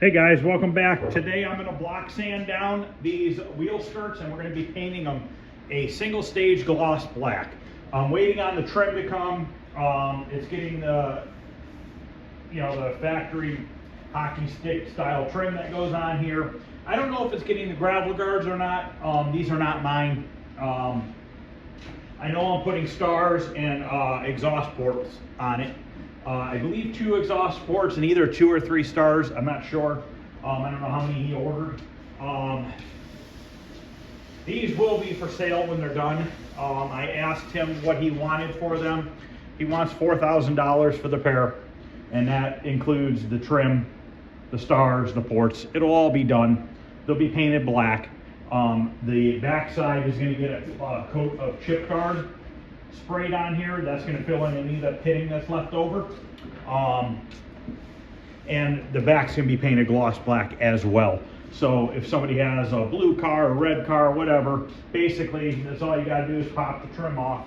Hey guys, welcome back. Today I'm going to block sand down these wheel skirts and we're going to be painting them a single stage gloss black. I'm waiting on the trim to come. It's getting the the factory hockey stick style trim that goes on here. I don't know if it's getting the gravel guards or not. These are not mine. I know I'm putting stars and exhaust ports on it. I believe 2 exhaust ports and either 2 or 3 stars. I'm not sure. I don't know how many he ordered. These will be for sale when they're done. I asked him what he wanted for them. He wants $4,000 for the pair, and that includes the trim, the stars, the ports. It'll all be done. They'll be painted black. The back side is going to get a coat of chip guard sprayed on here. That's going to fill in any of the pitting that's left over. And the back's going to be painted gloss black as well. So if somebody has a blue car, a red car, whatever, basically that's all you got to do is pop the trim off,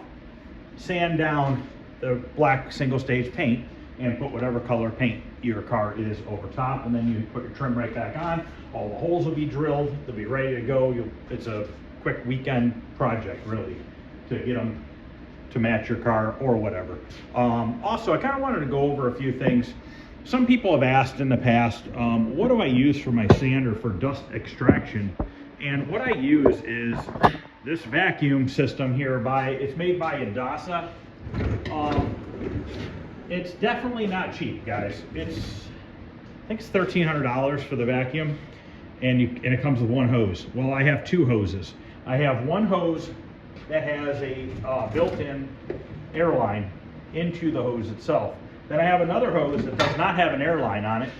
sand down the black single stage paint, and put whatever color paint your car is over top, and then you put your trim right back on. All the holes will be drilled. They'll be ready to go. It's a quick weekend project, really, to get them to match your car or whatever. Also, I kind of wanted to go over a few things. Some people have asked in the past, what do I use for my sander for dust extraction? And what I use is this vacuum system here it's made by Impala. It's definitely not cheap, guys. I think it's $1,300 for the vacuum, and it comes with 1 hose. Well, I have 2 hoses. I have 1 hose that has a built-in air line into the hose itself. Then I have another hose that does not have an air line on it,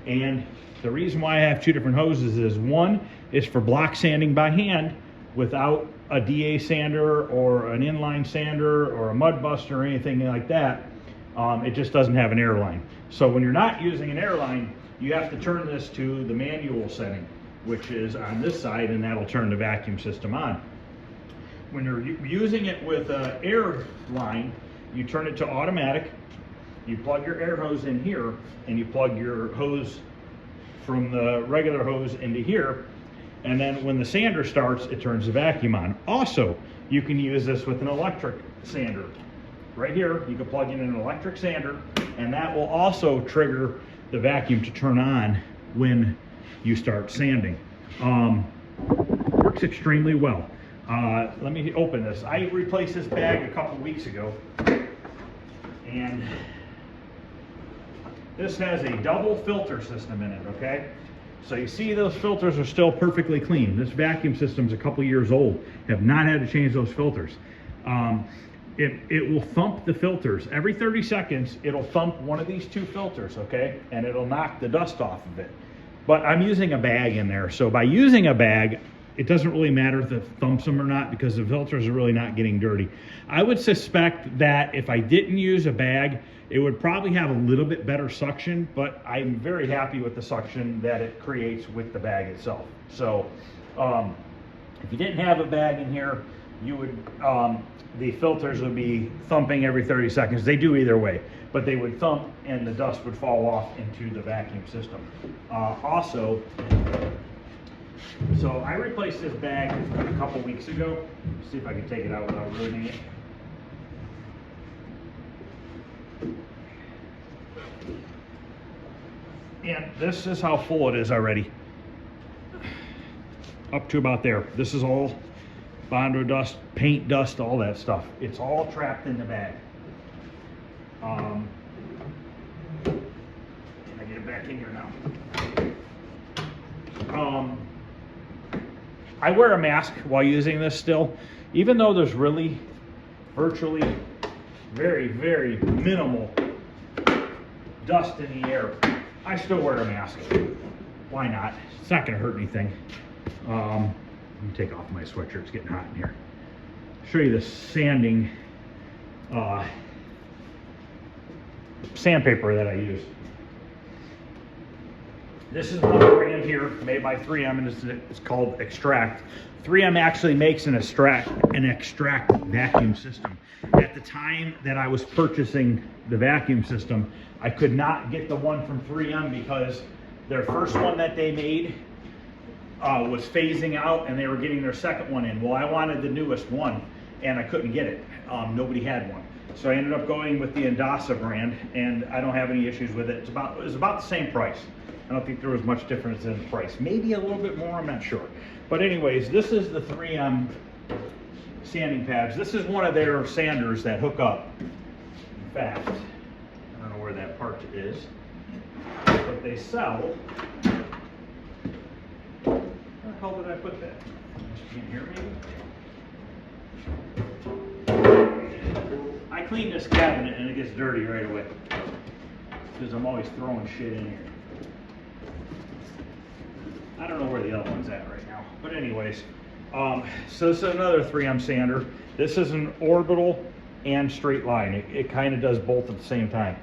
and the reason why I have 2 different hoses is one is for block sanding by hand without a DA sander or an inline sander or a mud buster or anything like that. It just doesn't have an air line. So when you're not using an air line, you have to turn this to the manual setting, which is on this side, and that'll turn the vacuum system on. When you're using it with an air line, you turn it to automatic, you plug your air hose in here, and you plug your hose from the regular hose into here, and then when the sander starts, it turns the vacuum on. Also, you can use this with an electric sander. Right here, you can plug in an electric sander, and that will also trigger the vacuum to turn on when you start sanding. Works extremely well. Let me open this. I replaced this bag a couple weeks ago, and this has a double filter system in it, okay? So you see those filters are still perfectly clean. This vacuum system's a couple years old. Have not had to change those filters. It will thump the filters. Every 30 seconds, it'll thump one of these 2 filters, okay? And it'll knock the dust off of it. But I'm using a bag in there. So by using a bag, it doesn't really matter if it thumps them or not, because the filters are really not getting dirty. I would suspect that if I didn't use a bag, it would probably have a little bit better suction, but I'm very happy with the suction that it creates with the bag itself. So if you didn't have a bag in here, you would, the filters would be thumping every 30 seconds. They do either way, but they would thump and the dust would fall off into the vacuum system. So I replaced this bag a couple weeks ago. Let's see if I can take it out without ruining it. And this is how full it is already. Up to about there. This is all Bondo dust, paint dust, all that stuff. It's all trapped in the bag. Can I get it back in here now? I wear a mask while using this still, even though there's really virtually very, very minimal dust in the air. I still wear a mask. Why not? It's not going to hurt anything. Let me take off my sweatshirt. It's getting hot in here. Show you the sanding sandpaper that I use. This is one brand here made by 3M, and it's called Extract. 3M actually makes an extract vacuum system. At the time that I was purchasing the vacuum system, I could not get the one from 3M because Their first one that they made was phasing out, and they were getting their second one in. Well, I wanted the newest one, and I couldn't get it. Nobody had one. So I ended up going with the Indasa brand, and I don't have any issues with it. It was about the same price. I don't think there was much difference in the price. Maybe a little bit more, I'm not sure. But anyways, this is the 3M sanding pads. This is one of their sanders that hook up. In fact, I don't know where that part is, but they sell. Where the hell did I put that? In here, maybe? I clean this cabinet and it gets dirty right away because I'm always throwing shit in here. I don't know where the other one's at right now, but anyways, so this is another 3M sander. This is an orbital and straight line. It kind of does both at the same time.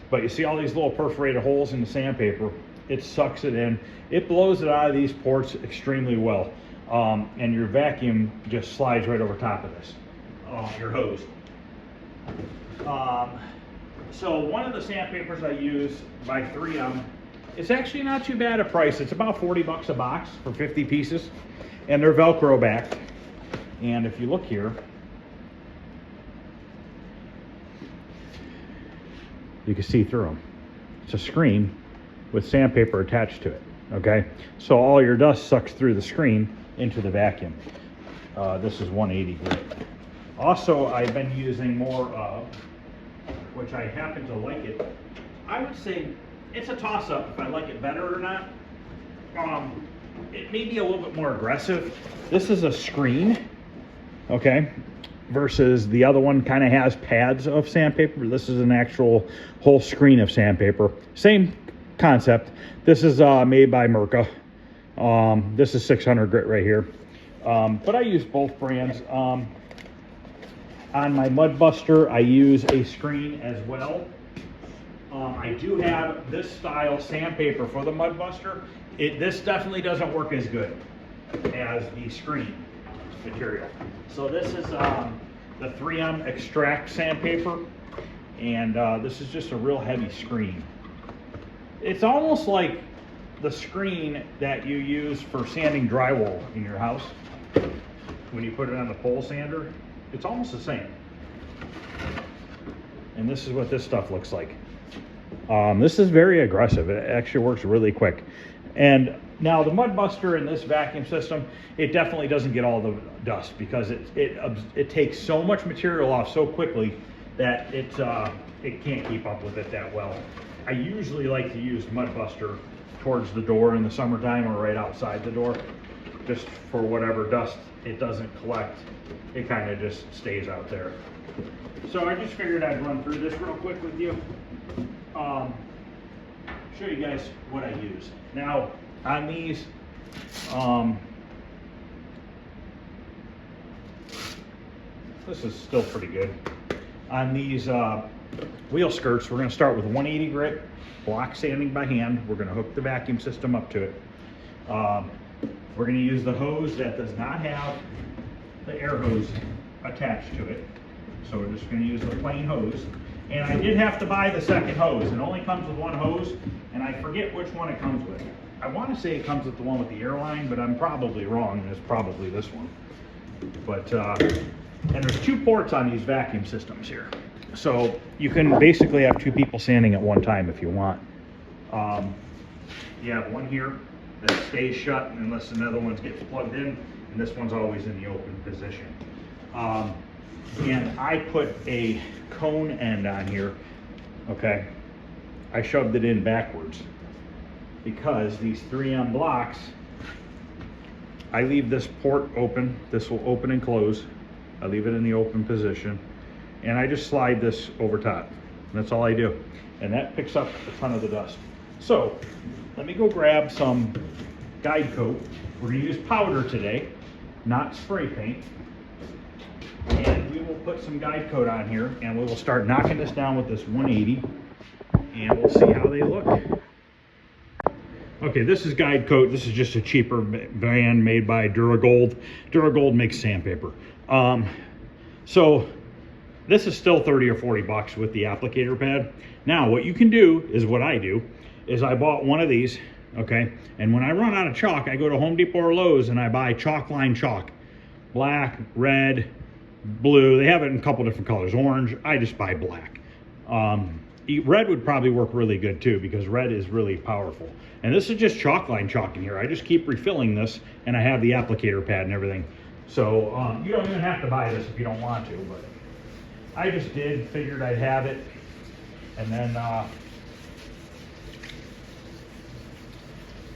But you see all these little perforated holes in the sandpaper. It sucks it in. It blows it out of these ports extremely well. And your vacuum just slides right over top of this, your hose. So one of the sandpapers I use by 3M, it's actually not too bad a price. It's about 40 bucks a box for 50 pieces. And they're Velcro backed. And if you look here, you can see through them. It's a screen with sandpaper attached to it, okay? So all your dust sucks through the screen into the vacuum. This is 180 grit. Also, I've been using more of, which I happen to like it. I would say it's a toss-up if I like it better or not. It may be a little bit more aggressive. This is a screen, okay, versus the other one kind of has pads of sandpaper. This is an actual whole screen of sandpaper. Same concept. This is made by Mirka. This is 600 grit right here. But I use both brands. On my Mud Buster, I use a screen as well. I do have this style sandpaper for the Mud Buster. This definitely doesn't work as good as the screen material. So this is the 3M Extract sandpaper, and this is just a real heavy screen. It's almost like the screen that you use for sanding drywall in your house when you put it on the pole sander. It's almost the same. And this is what this stuff looks like. This is very aggressive. It actually works really quick. And now the Mud Buster in this vacuum system, it definitely doesn't get all the dust because it takes so much material off so quickly that it can't keep up with it that well. I usually like to use Mud Buster towards the door in the summertime or right outside the door, just for whatever dust it doesn't collect. It kind of just stays out there. So I just figured I'd run through this real quick with you. Show you guys what I use. Now on these, this is still pretty good. On these wheel skirts, we're going to start with 180 grit, block sanding by hand. We're going to hook the vacuum system up to it. We're going to use the hose that does not have the air hose attached to it. So we're just going to use the plain hose. And I did have to buy the second hose. It only comes with one hose, and I forget which one it comes with. I want to say it comes with the one with the airline, but I'm probably wrong, and it's probably this one. But, and there's 2 ports on these vacuum systems here. So you can basically have 2 people sanding at one time if you want. You have one here that stays shut unless another one gets plugged in, and this one's always in the open position. And I put a cone end on here, okay? I shoved it in backwards because these 3M blocks, I leave this port open. This will open and close. I leave it in the open position, and I just slide this over top. That's all I do. And that picks up a ton of the dust. So let me go grab some guide coat. We're gonna use powder today, not spray paint. And we will put some guide coat on here, and we will start knocking this down with this 180, and we'll see how they look. Okay, this is guide coat. This is just a cheaper brand made by Duragold. Duragold makes sandpaper. So this is still 30 or 40 bucks with the applicator pad. Now what you can do is what I do is I bought one of these, okay? And when I run out of chalk, I go to Home Depot or Lowe's and I buy chalk line chalk. Black, red, blue. They have it in a couple different colors. Orange, I just buy black. Red would probably work really good too, because red is really powerful. And this is just chalk line chalk in here. I just keep refilling this, and I have the applicator pad and everything. So you don't even have to buy this if you don't want to, but I just did, figured I'd have it. And then,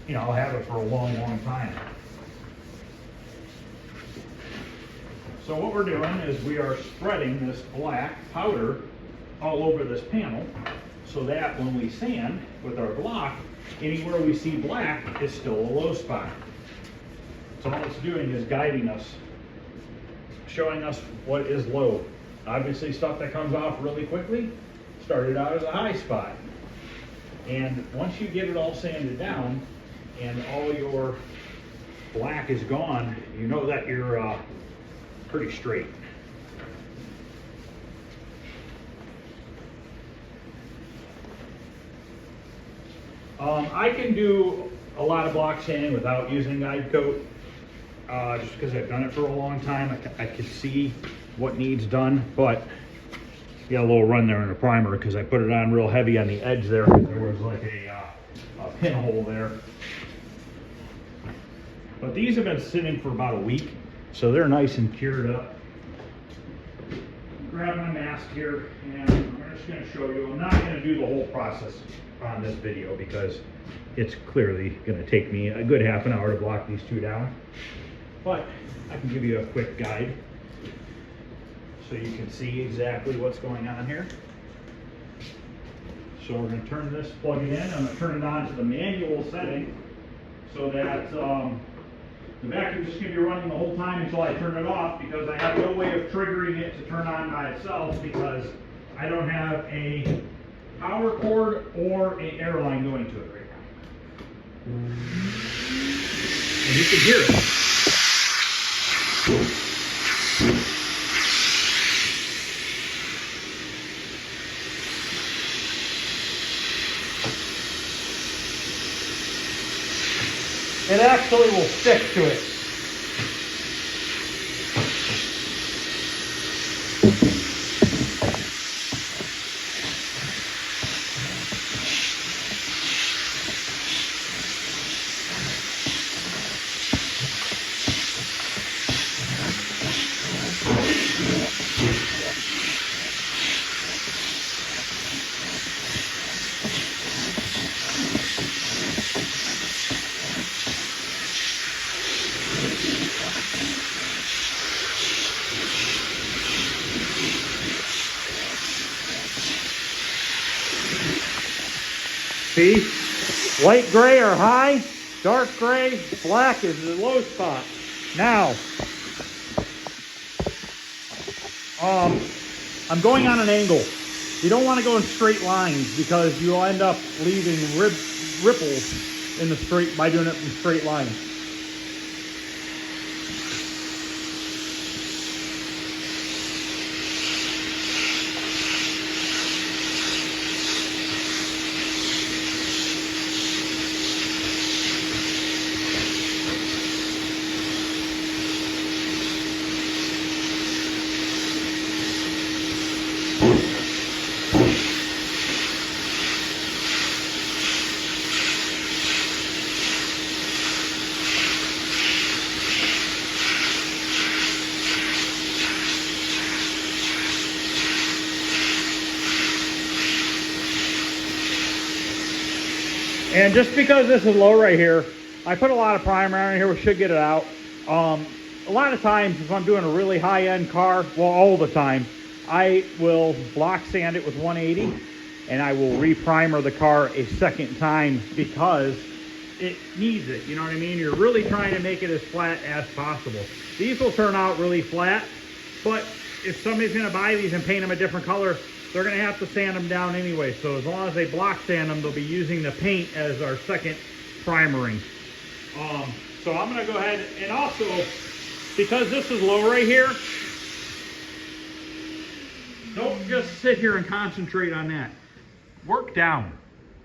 you know, I'll have it for a long, long time. So what we're doing is we are spreading this black powder all over this panel, so that when we sand with our block, anywhere we see black is still a low spot. So all it's doing is guiding us, showing us what is low. Obviously stuff that comes off really quickly started out as a high spot. And once you get it all sanded down and all your black is gone, you know that you're pretty straight. I can do a lot of block sanding without using guide coat, just because I've done it for a long time. I can see what needs done, but you got a little run there in the primer because I put it on real heavy on the edge there. There was like a pinhole there. But these have been sitting for about a week, so they're nice and cured up. Grab my mask here, and I'm just going to show you. I'm not going to do the whole process on this video because it's clearly going to take me a good half an hour to block these two down, but I can give you a quick guide so you can see exactly what's going on here. So we're going to turn this, plug it in. I'm going to turn it on to the manual setting so that the vacuum is just going to be running the whole time until I turn it off, because I have no way of triggering it to turn on by itself because I don't have a power cord or an air line going to it right now. And you can hear it. It actually will stick to it. See, light gray are high, dark gray, black is the low spot. Now, I'm going on an angle. You don't want to go in straight lines because you'll end up leaving ripples in the straight by doing it in straight lines. And just because this is low right here, I put a lot of primer on here. We should get it out. A lot of times if I'm doing a really high-end car, well, all the time, I will block sand it with 180 and I will re-primer the car a second time because it needs it. You know what I mean? You're really trying to make it as flat as possible. These will turn out really flat, but if somebody's going to buy these and paint them a different color, they're going to have to sand them down anyway. So as long as they block sand them, they'll be using the paint as our second primering. So I'm going to go ahead and also, because this is low right here, don't just sit here and concentrate on that. Work down.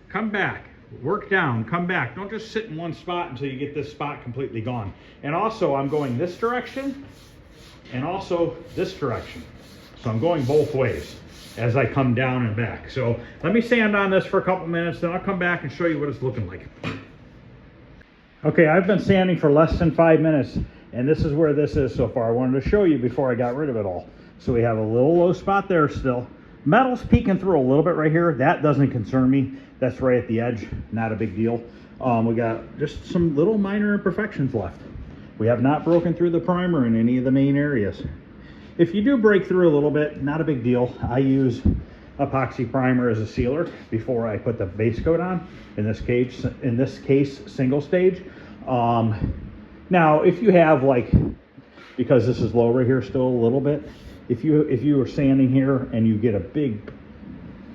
Come back. work down, come back. Don't just sit in one spot until you get this spot completely gone. And also I'm going this direction and also this direction. So I'm going both ways as I come down and back. So let me sand on this for a couple minutes, then I'll come back and show you what it's looking like. Okay, I've been sanding for less than 5 minutes, and this is where this is so far. I wanted to show you before I got rid of it all. So we have a little low spot there still. Metal's peeking through a little bit right here. That doesn't concern me. That's right at the edge, not a big deal. We got just some little minor imperfections left. We have not broken through the primer in any of the main areas. If you do break through a little bit, not a big deal. I use epoxy primer as a sealer before I put the base coat on. In this case, single stage. Now, if you have like, because this is low right here still a little bit, if you are sanding here and you get a big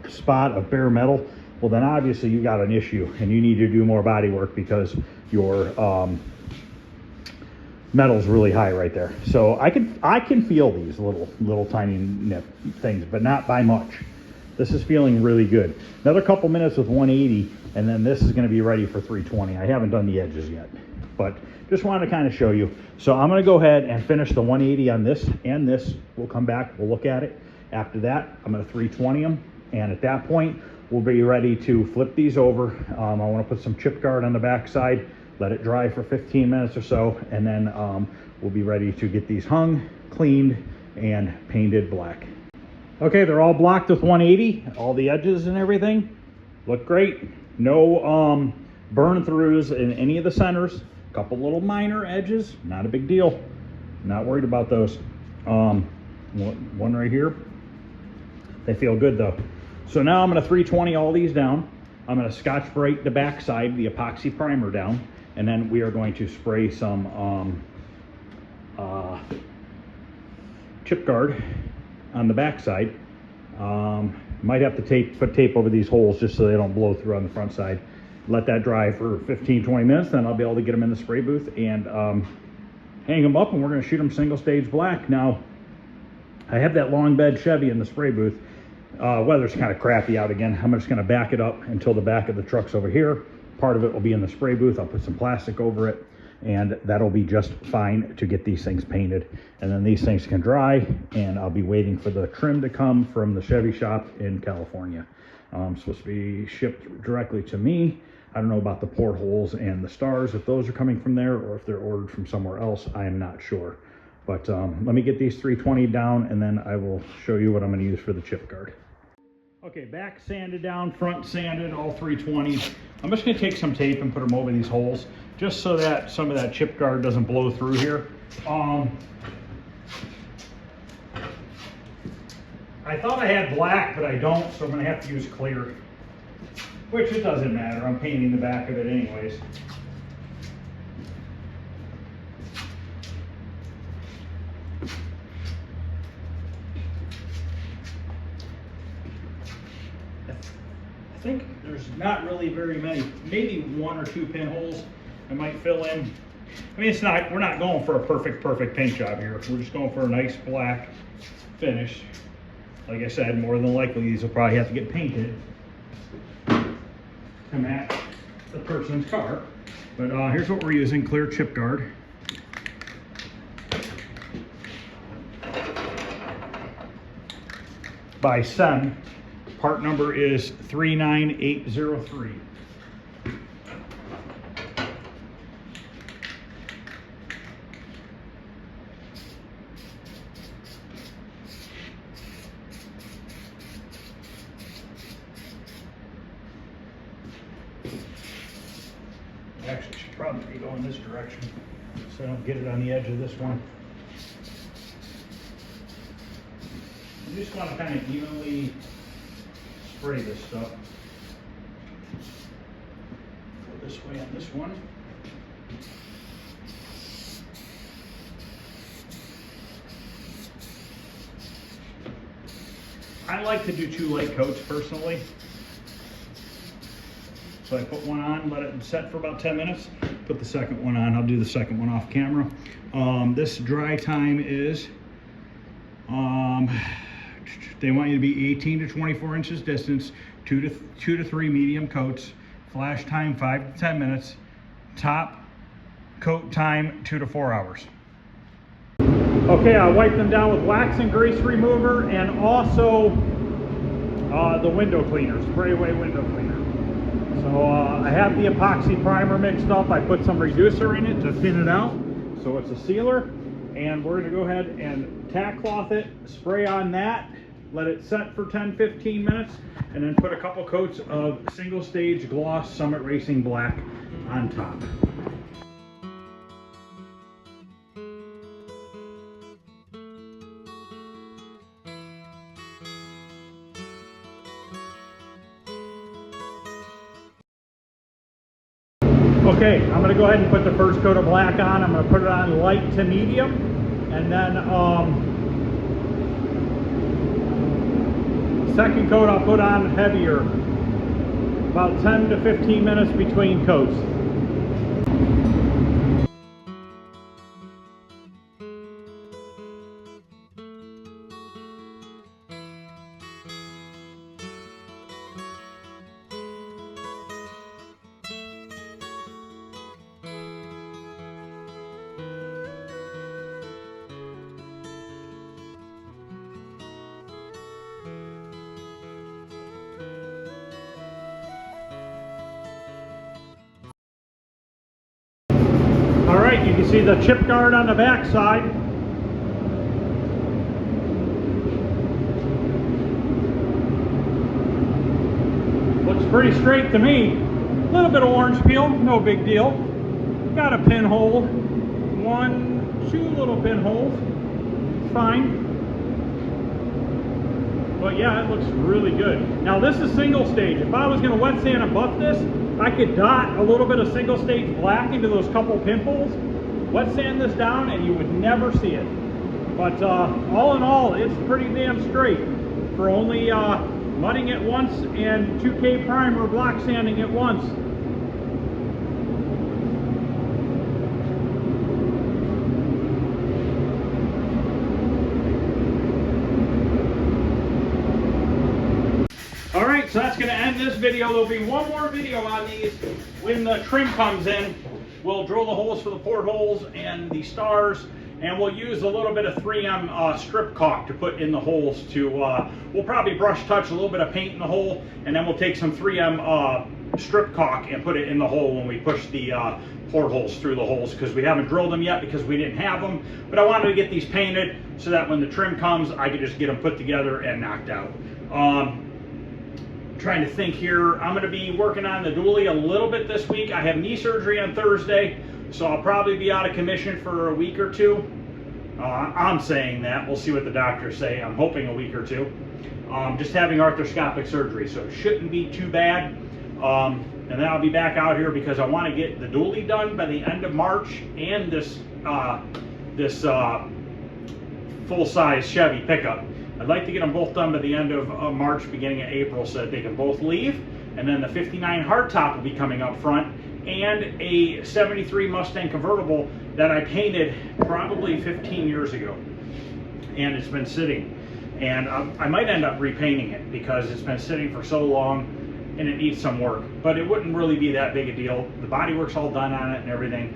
spot of bare metal, well then obviously you got an issue and you need to do more body work because your metal's really high right there. So I can feel these little tiny nip things, but not by much. This is feeling really good. Another couple minutes with 180, and then this is going to be ready for 320. I haven't done the edges yet, but just wanted to kind of show you. So I'm going to go ahead and finish the 180 on this and this. We'll come back, we'll look at it. After that, I'm going to 320 them, and at that point, we'll be ready to flip these over. I want to put some chip guard on the back side, let it dry for 15 minutes or so, and then we'll be ready to get these hung, cleaned, and painted black. Okay, they're all blocked with 180, all the edges and everything look great. No burn throughs in any of the centers. A couple little minor edges, not a big deal. Not worried about those. One right here. They feel good though. So now I'm going to 320 all these down. I'm going to Scotch Brite the back side, the epoxy primer down, and then we are going to spray some chip guard on the back side. Might have to put tape over these holes just so they don't blow through on the front side. Let that dry for 15-20 minutes, then I'll be able to get them in the spray booth and hang them up, and we're going to shoot them single stage black. Now, I have that long bed Chevy in the spray booth. Weather's kind of crappy out again. I'm just going to back it up until the back of the truck's over here. Part of it will be in the spray booth. I'll put some plastic over it, and that'll be just fine to get these things painted. And then these things can dry, and I'll be waiting for the trim to come from the Chevy shop in California. Supposed to be shipped directly to me. I don't know about the portholes and the stars, if those are coming from there or if they're ordered from somewhere else. I am not sure. But let me get these 320 down, and then I will show you what I'm going to use for the chip guard. Okay, back sanded down, front sanded, all 320. I'm just going to take some tape and put them over these holes, just so that some of that chip guard doesn't blow through here. I thought I had black, but I don't, so I'm going to have to use clear, which it doesn't matter. I'm painting the back of it anyways. I think there's not really very many, maybe 1 or 2 pinholes I might fill in. I mean, we're not going for a perfect paint job here. We're just going for a nice black finish. Like I said, more than likely these will probably have to get painted to match the person's car. But here's what we're using, clear chip guard. By SEM. Part number is 39803. Actually, should probably be going this direction so I don't get it on the edge of this one. You just want to kind of evenly spray this stuff. Go this way on this one. I like to do 2 light coats personally. So I put one on, let it set for about 10 minutes, put the second one on. I'll do the second one off camera. This dry time is, they want you to be 18 to 24 inches distance, two to three medium coats, Flash time 5 to 10 minutes. Top coat time 2 to 4 hours. Okay, I wiped them down with wax and grease remover and also the window cleaner, spray away window cleaner. So I have the epoxy primer mixed up. I put some reducer in it to thin it out, so it's a sealer. And we're going to go ahead and tack cloth it, spray on that, let it set for 10-15 minutes, and then put a couple coats of single stage gloss Summit Racing Black on top. Okay, I'm going to go ahead and put the first coat of black on. I'm going to put it on light to medium, and then second coat I'll put on heavier. About 10 to 15 minutes between coats. Alright, you can see the chip guard on the back side. Looks pretty straight to me. A little bit of orange peel, no big deal. Got a pinhole. 1, 2 little pinholes. Fine. But yeah, it looks really good. Now this is single stage. If I was going to wet sand and buff this, I could dot a little bit of single stage black into those couple pimples, wet sand this down, and you would never see it. But all in all, it's pretty damn straight for only mudding it once and 2K primer block sanding it once. Alright, so that's going to end this video. There'll be one more video on these when the trim comes in. We'll drill the holes for the portholes and the stars, and we'll use a little bit of 3M strip caulk to put in the holes to, we'll probably brush touch a little bit of paint in the hole, and then we'll take some 3M strip caulk and put it in the hole when we push the portholes through the holes, because we haven't drilled them yet because we didn't have them. But I wanted to get these painted so that when the trim comes, I could just get them put together and knocked out. Trying to think here. I'm going to be working on the dually a little bit this week. I have knee surgery on Thursday, so I'll probably be out of commission for a week or two. I'm saying that. We'll see what the doctors say. I'm hoping a week or two. Just having arthroscopic surgery, so it shouldn't be too bad. And then I'll be back out here because I want to get the dually done by the end of March, and this full-size Chevy pickup. I'd like to get them both done by the end of March, beginning of April, so that they can both leave. And then the 59 hardtop will be coming up front, and a 73 Mustang convertible that I painted probably 15 years ago. And it's been sitting. And I might end up repainting it because it's been sitting for so long and it needs some work. But it wouldn't really be that big a deal. The bodywork's all done on it and everything.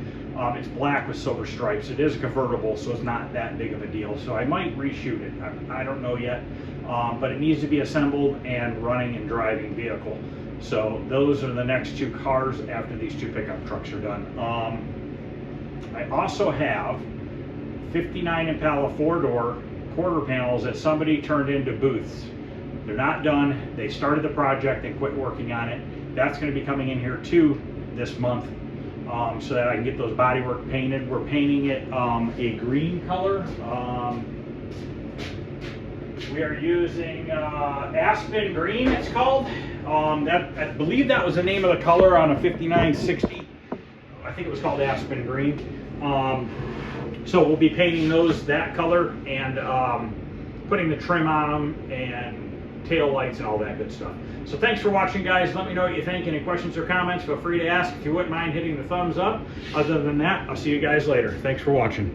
It's black with silver stripes. It is a convertible, so it's not that big of a deal. So I might reshoot it. I don't know yet. But it needs to be assembled and running and driving vehicle. So those are the next two cars after these two pickup trucks are done. I also have 59 Impala 4-door quarter panels that somebody turned into booths. They're not done. They started the project and quit working on it. That's going to be coming in here too this month. So that I can get those bodywork painted. We're painting it a green color. We are using Aspen Green, it's called. I believe that was the name of the color on a 5960. I think it was called Aspen Green. So we'll be painting those that color and putting the trim on them and tail lights and all that good stuff. So thanks for watching, guys. Let me know what you think. Any questions or comments, feel free to ask. If you wouldn't mind hitting the thumbs up. Other than that, I'll see you guys later. Thanks for watching.